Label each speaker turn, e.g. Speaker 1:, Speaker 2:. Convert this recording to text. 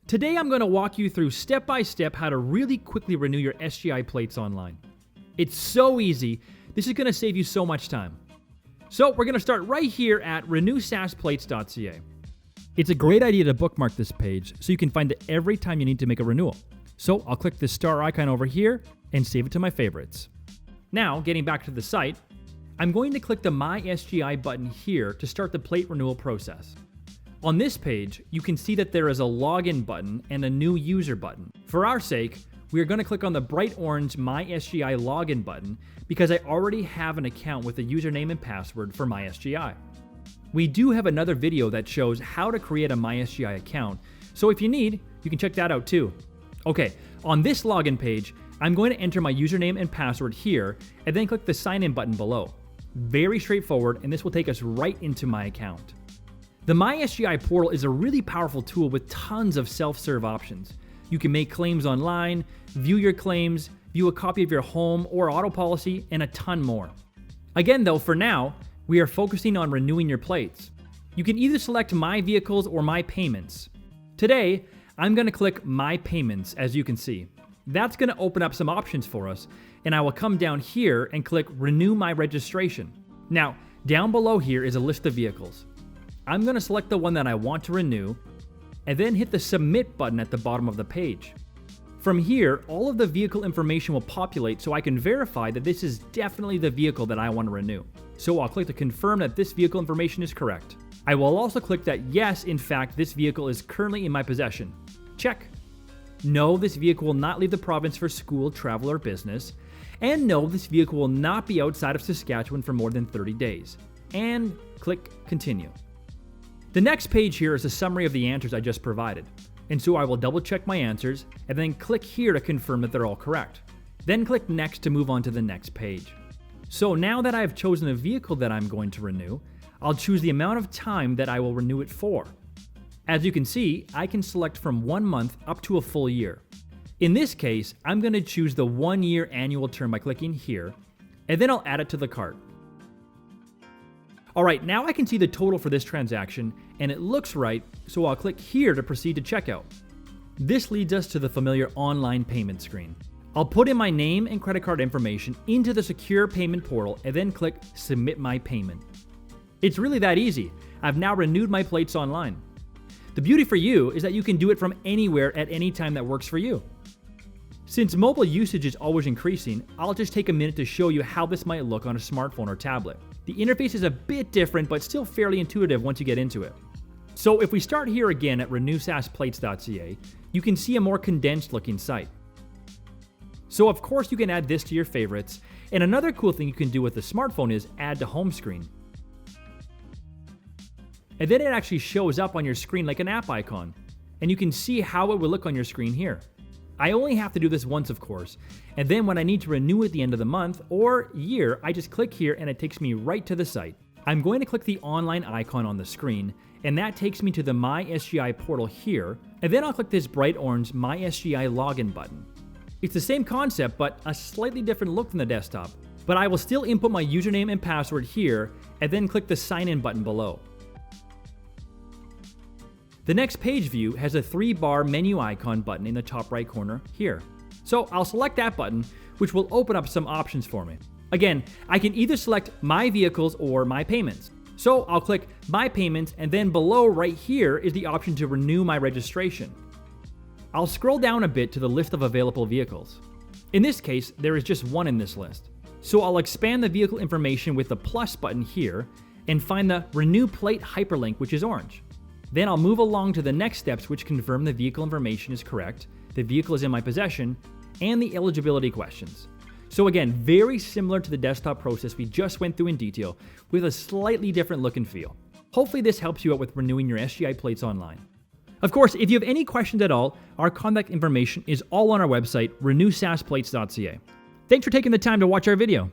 Speaker 1: Today I'm going to walk you through step by step how to really quickly renew your SGI plates online. It's so easy, this is going to save you so much time. So we're going to start right here at renewsaskplates.ca. It's a great idea to bookmark this page so you can find it every time you need to make a renewal. So I'll click the star icon over here and save it to my favorites. Now, getting back to the site, I'm going to click the MySGI button here to start the plate renewal process. On this page, you can see that there is a login button and a new user button. For our sake, we are going to click on the bright orange MySGI login button because I already have an account with a username and password for MySGI. We do have another video that shows how to create a MySGI account, so if you need, you can check that out too. Okay, on this login page, I'm going to enter my username and password here and then click the sign in button below. Very straightforward, and this will take us right into my account. The MySGI portal is a really powerful tool with tons of self-serve options. You can make claims online, view your claims, view a copy of your home or auto policy, and a ton more. Again though, for now, we are focusing on renewing your plates. You can either select My Vehicles or My Payments. Today, I'm going to click My Payments, as you can see. That's going to open up some options for us, and I will come down here and click Renew My Registration. Now, down below here is a list of vehicles. I'm going to select the one that I want to renew, and then hit the Submit button at the bottom of the page. From here, all of the vehicle information will populate so I can verify that this is definitely the vehicle that I want to renew. So I'll click to confirm that this vehicle information is correct. I will also click that yes, in fact, this vehicle is currently in my possession. Check. No, this vehicle will not leave the province for school, travel, or business. And no, this vehicle will not be outside of Saskatchewan for more than 30 days. And click Continue. The next page here is a summary of the answers I just provided. And so I will double check my answers and then click here to confirm that they're all correct. Then click Next to move on to the next page. So now that I've chosen a vehicle that I'm going to renew, I'll choose the amount of time that I will renew it for. As you can see, I can select from 1 month up to a full year. In this case, I'm going to choose the 1-year annual term by clicking here, and then I'll add it to the cart. Alright, now I can see the total for this transaction, and it looks right, so I'll click here to proceed to checkout. This leads us to the familiar online payment screen. I'll put in my name and credit card information into the secure payment portal and then click Submit My Payment. It's really that easy. I've now renewed my plates online. The beauty for you is that you can do it from anywhere at any time that works for you. Since mobile usage is always increasing, I'll just take a minute to show you how this might look on a smartphone or tablet. The interface is a bit different, but still fairly intuitive once you get into it. So if we start here again at renewsaskplates.ca, you can see a more condensed looking site. So of course you can add this to your favorites, and another cool thing you can do with the smartphone is add to home screen. And then it actually shows up on your screen like an app icon, and you can see how it will look on your screen here. I only have to do this once, of course, and then when I need to renew at the end of the month or year, I just click here and it takes me right to the site. I'm going to click the online icon on the screen, and that takes me to the MySGI portal here, and then I'll click this bright orange MySGI login button. It's the same concept, but a slightly different look than the desktop, but I will still input my username and password here, and then click the sign in button below. The next page view has a 3-bar menu icon button in the top right corner here. So I'll select that button, which will open up some options for me. Again, I can either select My Vehicles or My Payments. So I'll click My Payments, and then below right here is the option to renew my registration. I'll scroll down a bit to the list of available vehicles. In this case, there is just one in this list. So I'll expand the vehicle information with the plus button here and find the Renew Plate hyperlink, which is orange. Then I'll move along to the next steps, which confirm the vehicle information is correct, the vehicle is in my possession, and the eligibility questions. So again, very similar to the desktop process we just went through in detail, with a slightly different look and feel. Hopefully this helps you out with renewing your SGI plates online. Of course, if you have any questions at all, our contact information is all on our website, renewsaskplates.ca. Thanks for taking the time to watch our video.